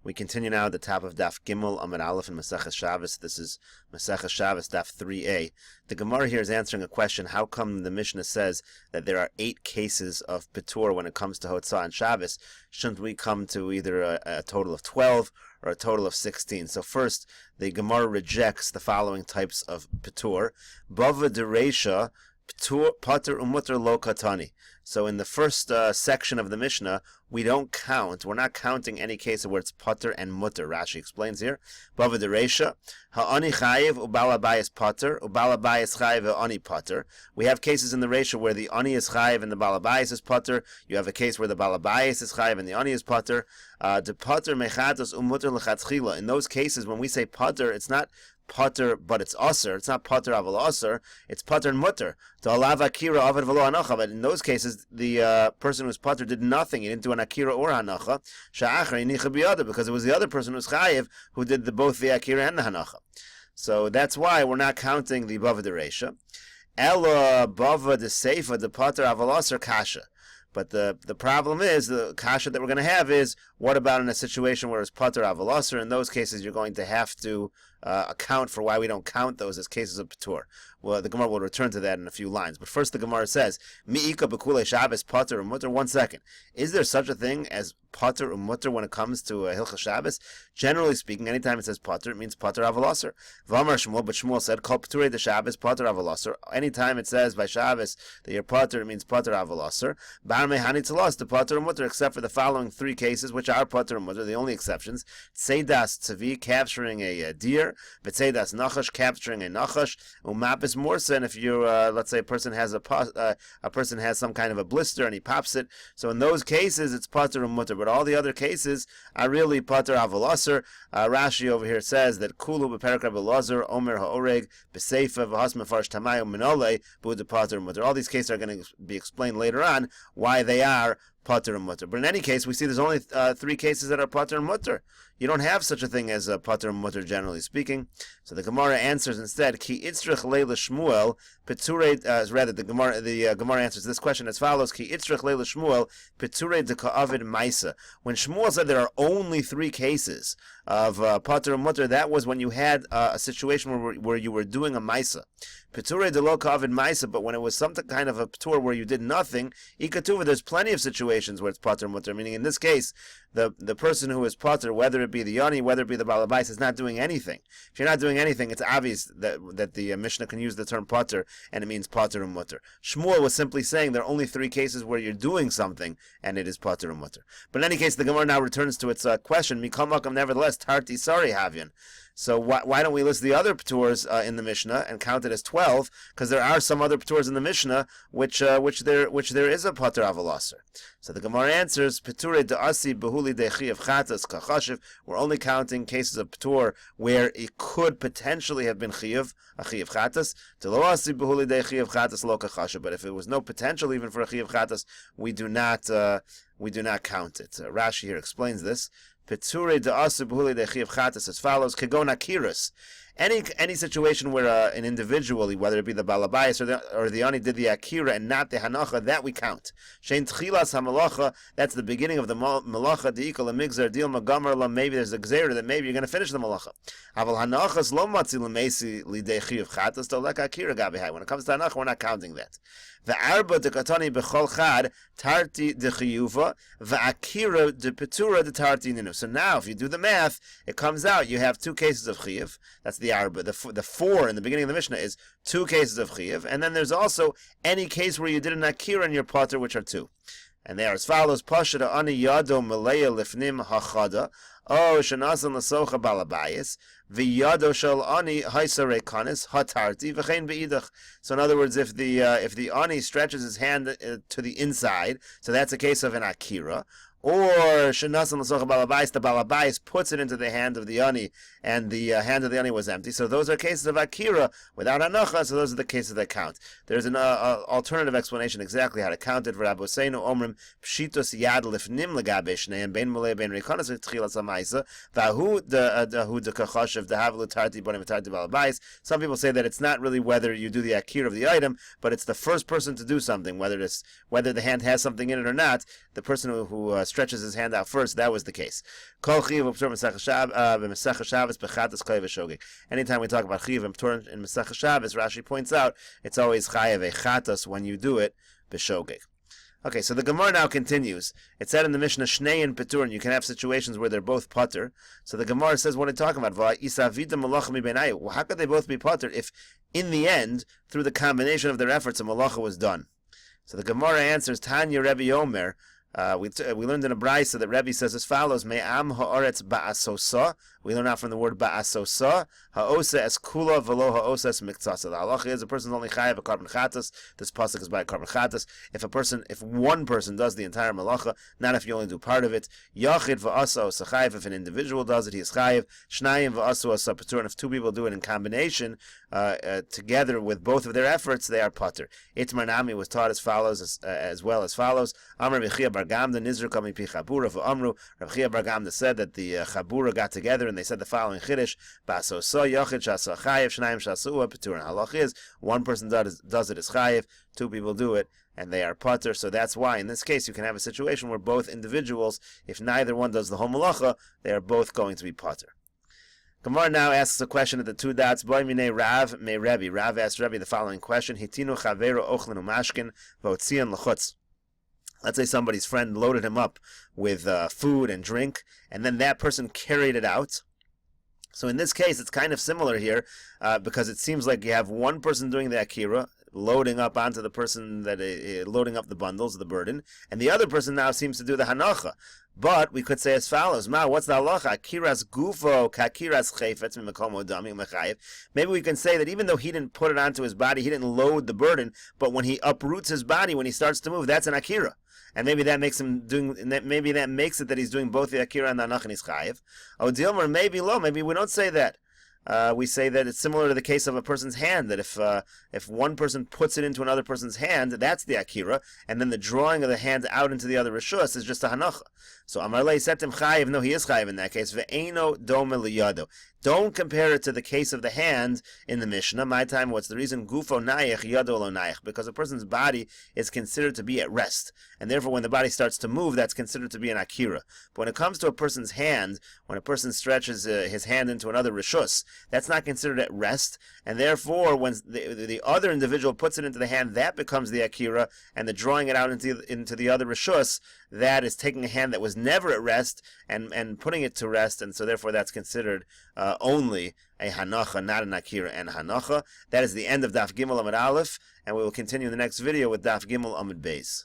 We continue now at the top of Daf Gimel Amud Aleph in Meseches Shabbos. This is Meseches Shabbos Daf 3a. The Gemara here is answering a question: how come the Mishna says that there are 8 cases of patur when it comes to Hotzah and Shabbos? Shouldn't we come to either a total of 12 or a total of 16? So first, the Gemara rejects the following types of patur: Bava dereisha, patur umutter lo katani. So in the first section of the Mishnah, we're not counting any case where it's patur and mutter. Rashi explains here. Bava dereisha, ha'ani chayiv ubala bayis patur, ubala bayis chayiv ha'ani patur. We have cases in the reisha where the ani is chayiv and the bala bayis is patur. You have a case where the bala bayis is chayiv and the ani is patur. The patur mechatos umutter lechatchila. In those cases, when we say patur, it's not patur, but it's aser. It's not patur aval aser. It's patur and mutter. To alav akira avad v'lo hanacha. But in those cases, the person who's patur did nothing. He didn't do an akira or hanacha. Sha'achar yinicha biyada, because it was the other person who's chayiv who did both the akira and the hanacha. So that's why we're not counting the bava dereisha. Ela bava de seifa de patur aval aser kasha. But the problem is, the kasha that we're going to have is, what about in a situation where it's patur aval aser? In those cases, you're going to have to account for why we don't count those as cases of patur. Well, the Gemara will return to that in a few lines. But first, the Gemara says, Mi'ika b'kulei Shabbos patur umutter. 1 second. Is there such a thing as patur umutter when it comes to Hilchas Shabbos? Generally speaking, anytime it says patur, it means patur aval aser. V'amar Shmuel, but Shmuel said, Kol paturei de Shabbos patur aval aser. Anytime it says by Shabbos that you're patur, it means patur aval aser. Bar mehani tzalos, the patur umutter, except for the following 3 cases, which are patur umutter, the only exceptions. Tzeidas tzavi, capturing a deer. B'tzeidas nachash, capturing a nachash. Umapis morsa, and if you let's say a person has some kind of a blister and he pops it, so in those cases it's patur umutter. But all the other cases are really patur aval aser. Rashi over here says that kulu b'perak Rabbi Elazar omer ha'oreg b'seifa v'has mefarsh tamayu minole b'ud patur umutter. All these cases are going to be explained later on why they are patur and mutter. But in any case, we see there's only 3 cases that are patur and mutter. You don't have such a thing as a patur and mutter, generally speaking. So the Gemara answers instead, Ki itzrich leila Shmuel, peturei, rather the Gemara answers this question as follows, Ki itzrich leila Shmuel, peturei de ka'avid maisa. When Shmuel said there are only 3 cases of patur and mutter, that was when you had a situation where you were doing a maisa. Peturei de lo ka'avid maisa, but when it was some kind of a patur where you did nothing, ikatuva, there's plenty of situations where it's patur and mutter, meaning in this case, the person who is patur, whether it be the yani, whether it be the balabais, is not doing anything. If you're not doing anything, it's obvious that the Mishnah can use the term patur, and it means patur and mutter. Shmuel was simply saying there are only 3 cases where you're doing something, and it is patur and mutter. But in any case, the Gemara now returns to its question, mikol makam, nevertheless, tarti sari havyan. So why don't we list the other paturs in the Mishnah and count it as 12? Because there are some other paturs in the Mishnah which there is a patur aval aser. So the Gemara answers, Paturei de'asi behuli de'chiyav chatas kachashiv. We're only counting cases of patur where it could potentially have been chiyav, a chiyav chatas. De'lo asi behuli de'chiyav chatas lo kachashiv. But if it was no potential even for a chiyav chatas, we do not count it. Rashi here explains this. Peturei de'asu b'huli de'chiyav chatas as follows: Kegon akiras. Any situation where an individual, whether it be the balabais or the ani, did the akira and not the hanacha, that we count. Shein tchilas hamalacha, that's the beginning of the malacha. Deikal amigzar deal magamar la. Maybe there's a gzeira that maybe you're going to finish the malacha. Aval hanachas lo matzi lemesi lidei chiyav chatas tolek akira gabihai. When it comes to hanacha, we're not counting that. The arba de katani bechol chad tarti de chiyuva, the akira de petura de tarti ninu. So now, if you do the math, it comes out you have 2 cases of chiyuv. That's the arba. The 4 in the beginning of the Mishnah is 2 cases of chiyuv, and then there's also any case where you did an akira in your patur, which are 2. And they are as follows: Pashada ani yado meleya lifnim hachada, o shenasan lasocha balabayis, v'yado shel ani haisare kanis hatarti v'chein beidach. So in other words, if the ani stretches his hand to the inside, so that's a case of an akira. Or shenasan l'socha balabais, the balabais puts it into the hand of the ani, and the hand of the ani was empty. So those are cases of akira without hanacha. So those are the cases that count. There's an alternative explanation exactly how to count it. V'raboseinu omrim pshitos yad lifnim legabe shneim bein mulei bein rikonas v'tchilas ha'maisa v'ahu de kachashav dehavlu tarti bonim tarti balabais. Some people say that it's not really whether you do the akira of the item, but it's the first person to do something, whether the hand has something in it or not. The person who stretches his hand out first, that was the case. Kol chiv patur Meseches Shabbos bechatas chayav v'shogeg. Anytime we talk about chiv and patur in Meseches Shabbos, Rashi points out it's always chayav v'chatas when you do it b'shogeg. Okay, so the Gemara now continues. It said in the Mishna, Shnei and patur, and you can have situations where they're both patur. So the Gemara says, what are you talking about? Well, how could they both be patur if, in the end, through the combination of their efforts, a malacha was done? So the Gemara answers, Tanya Rebbe Omer. We learned in a brayso that Rebbe says as follows: Me'am ha'aretz ba'asosa. We learn out from the word ba'asosa. Ha'osa es kula v'lo ha'osa es miktsasa. The halacha is a person's only chayav a carbon chatas. This pasuk is by carbon chatas. If one person does the entire malacha, not if you only do part of it. Yachid v'asa osa chayav. If an individual does it, he is chayav. Shnayim v'asa osa patur. And if two people do it in combination, together with both of their efforts, they are patur. Itmar Nami was taught as follows, as well as follows. Amar Bechia Bar Gamda Nizr Kami Pi Chabura v'Amru. Rav Chia Bar Gamda said that the Chabura got together and they said the following chiddush: Ba'aso so yochid shasa chayev, shnayim shasua patur. And halach is one person does it as chayev, two people do it, and they are patur. So that's why in this case you can have a situation where both individuals, if neither one does the whole malacha, they are both going to be patur. Gemara now asks a question at the two dots. Boy mine Rav me Rebbe. Rav asked Rebbe the following question: Hitinu chavero ochlin umashkin v'otzian l'chutz. Let's say somebody's friend loaded him up with food and drink, and then that person carried it out. So in this case, it's kind of similar here, because it seems like you have one person doing the akira, loading up onto the person that loading up the bundles, the burden, and the other person now seems to do the hanacha. But we could say as follows: Ma, what's the halacha? Akiras gufo kakiras chayfetz mimakomo dami mechayev. Maybe we can say that even though he didn't put it onto his body, he didn't load the burden, but when he uproots his body, when he starts to move, that's an akira. And maybe that makes him maybe that makes it that he's doing both the akira and the hanach and he's chayev. Oh, Dilmer, maybe low. Maybe we don't say that. We say that it's similar to the case of a person's hand, that if one person puts it into another person's hand, that's the akira, and then the drawing of the hand out into the other rishus is just a hanacha. So Amarle setem chayiv, no, he is chayiv in that case. Ve'eno dome liyado. Don't compare it to the case of the hand in the Mishnah. My time, what's the reason? Gufo nayich, yado lo nayich. Because a person's body is considered to be at rest. And therefore, when the body starts to move, that's considered to be an akira. But when it comes to a person's hand, when a person stretches his hand into another rishus, that's not considered at rest. And therefore, when the other individual puts it into the hand, that becomes the akira. And the drawing it out into the other rishus, that is taking a hand that was never at rest and putting it to rest. And so therefore, that's considered only a hanacha, not an akira and a hanacha. That is the end of Daf Gimel Amud Aleph, and we will continue in the next video with Daf Gimel Amud Beis.